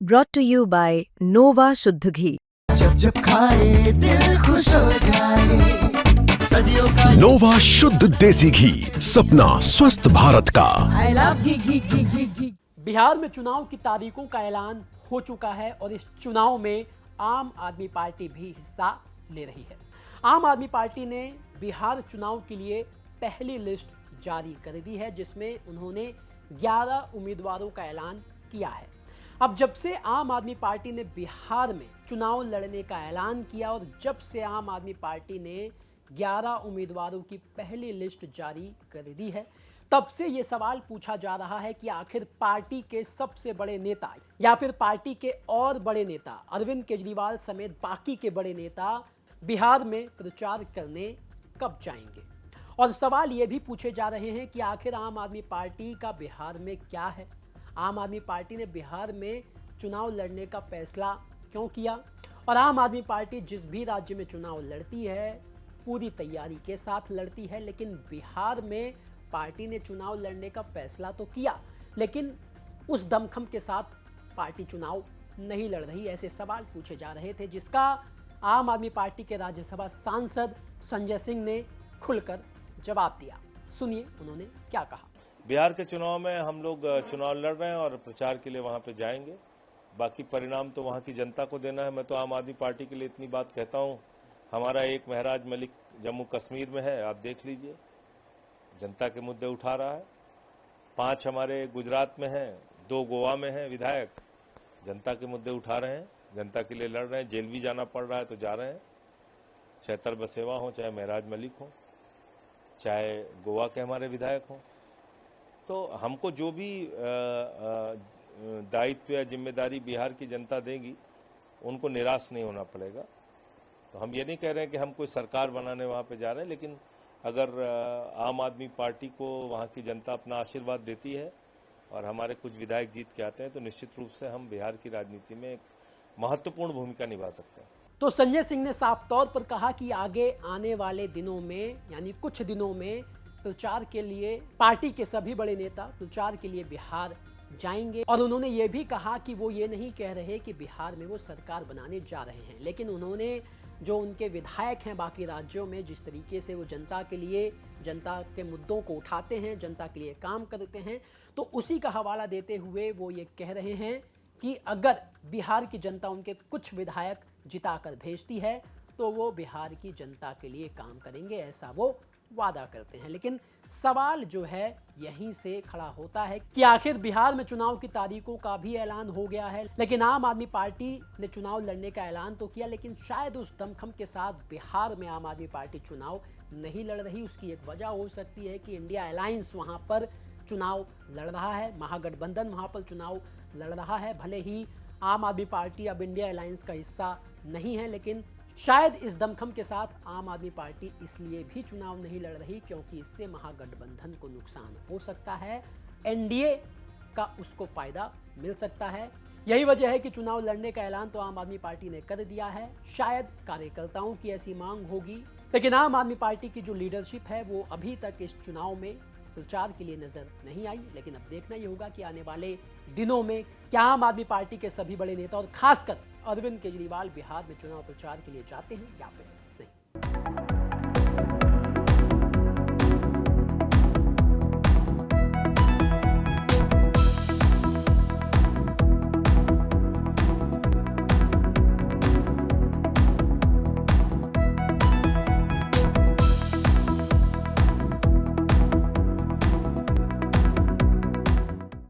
brought to you by Nova शुद्ध घी। जब जब खाए दिल खुश हो जाए, सदियों का नोवा शुद्ध देसी घी, सपना स्वस्थ भारत का। I love घी। बिहार में चुनाव की तारीखों का ऐलान हो चुका है और इस चुनाव में आम आदमी पार्टी भी हिस्सा ले रही है। आम आदमी पार्टी ने बिहार चुनाव के लिए पहली लिस्ट जारी कर दी है, जिसमें उन्होंने 11 उम्मीदवारों का ऐलान किया है। अब जब से आम आदमी पार्टी ने बिहार में चुनाव लड़ने का ऐलान किया और जब से आम आदमी पार्टी ने 11 उम्मीदवारों की पहली लिस्ट जारी कर दी है, तब से ये सवाल पूछा जा रहा है कि आखिर पार्टी के सबसे बड़े नेता या फिर पार्टी के और बड़े नेता अरविंद केजरीवाल समेत बाकी के बड़े नेता बिहार में प्रचार करने कब जाएंगे। और सवाल ये भी पूछे जा रहे हैं कि आखिर आम आदमी पार्टी का बिहार में क्या है। आम आदमी पार्टी ने बिहार में चुनाव लड़ने का फैसला क्यों किया, और आम आदमी पार्टी जिस भी राज्य में चुनाव लड़ती है पूरी तैयारी के साथ लड़ती है, लेकिन बिहार में पार्टी ने चुनाव लड़ने का फैसला तो किया, लेकिन उस दमखम के साथ पार्टी चुनाव नहीं लड़ रही। ऐसे सवाल पूछे जा रहे थे, जिसका आम आदमी पार्टी के राज्यसभा सांसद संजय सिंह ने खुलकर जवाब दिया। सुनिए उन्होंने क्या कहा। बिहार के चुनाव में हम लोग चुनाव लड़ रहे हैं और प्रचार के लिए वहां पे जाएंगे। बाकी परिणाम तो वहां की जनता को देना है। मैं तो आम आदमी पार्टी के लिए इतनी बात कहता हूं, हमारा एक महराज मलिक जम्मू कश्मीर में है, आप देख लीजिए, जनता के मुद्दे उठा रहा है। 5 हमारे गुजरात में हैं, 2 गोवा में हैं विधायक, जनता के मुद्दे उठा रहे हैं, जनता के लिए लड़ रहे हैं। जेल भी जाना पड़ रहा है तो जा रहे हैं, चाहे तरबसेवा हो, चाहे महराज मलिक हो, चाहे गोवा के हमारे विधायक हों। तो हमको जो भी दायित्व या जिम्मेदारी बिहार की जनता देगी, उनको निराश नहीं होना पड़ेगा। तो हम ये नहीं कह रहे हैं कि हम कोई सरकार बनाने वहाँ पे जा रहे हैं, लेकिन अगर आम आदमी पार्टी को वहाँ की जनता अपना आशीर्वाद देती है और हमारे कुछ विधायक जीत के आते हैं, तो निश्चित रूप से हम बिहार की राजनीति में एक महत्वपूर्ण भूमिका निभा सकते हैं। तो संजय सिंह ने साफ तौर पर कहा कि आगे आने वाले दिनों में, यानी कुछ दिनों में, प्रचार के लिए पार्टी के सभी बड़े नेता प्रचार के लिए बिहार जाएंगे। और उन्होंने ये भी कहा कि वो ये नहीं कह रहे कि बिहार में वो सरकार बनाने जा रहे हैं, लेकिन उन्होंने जो उनके विधायक हैं बाकी राज्यों में, जिस तरीके से वो जनता के लिए, जनता के मुद्दों को उठाते हैं, जनता के लिए काम करते हैं, तो उसी का हवाला देते हुए वो ये कह रहे हैं कि अगर बिहार की जनता उनके कुछ विधायक जिताकर भेजती है तो वो बिहार की जनता के लिए काम करेंगे, ऐसा वो वादा करते हैं। लेकिन सवाल जो है यहीं से खड़ा होता है कि आखिर बिहार में चुनाव की तारीखों का भी ऐलान हो गया है, लेकिन आम आदमी पार्टी ने चुनाव लड़ने का ऐलान तो किया, लेकिन शायद उस दमखम के साथ बिहार में आम आदमी पार्टी चुनाव नहीं लड़ रही। उसकी एक वजह हो सकती है कि इंडिया अलायंस वहां पर चुनाव लड़ रहा है, महागठबंधन वहां पर चुनाव लड़ रहा है। भले ही आम आदमी पार्टी अब इंडिया अलायंस का हिस्सा नहीं है, लेकिन शायद इस दमखम के साथ आम आदमी पार्टी इसलिए भी चुनाव नहीं लड़ रही क्योंकि इससे महागठबंधन को नुकसान हो सकता है, एनडीए का उसको फायदा मिल सकता है। यही वजह है कि चुनाव लड़ने का ऐलान तो आम आदमी पार्टी ने कर दिया है। शायद कार्यकर्ताओं की ऐसी मांग होगी, लेकिन आम आदमी पार्टी की जो लीडरशिप है वो अभी तक इस चुनाव में प्रचार के लिए नजर नहीं आई। लेकिन अब देखना ये होगा कि आने वाले दिनों में क्या आम आदमी पार्टी के सभी बड़े नेता और खासकर अरविंद केजरीवाल बिहार में चुनाव प्रचार के लिए जाते हैं या फिर नहीं।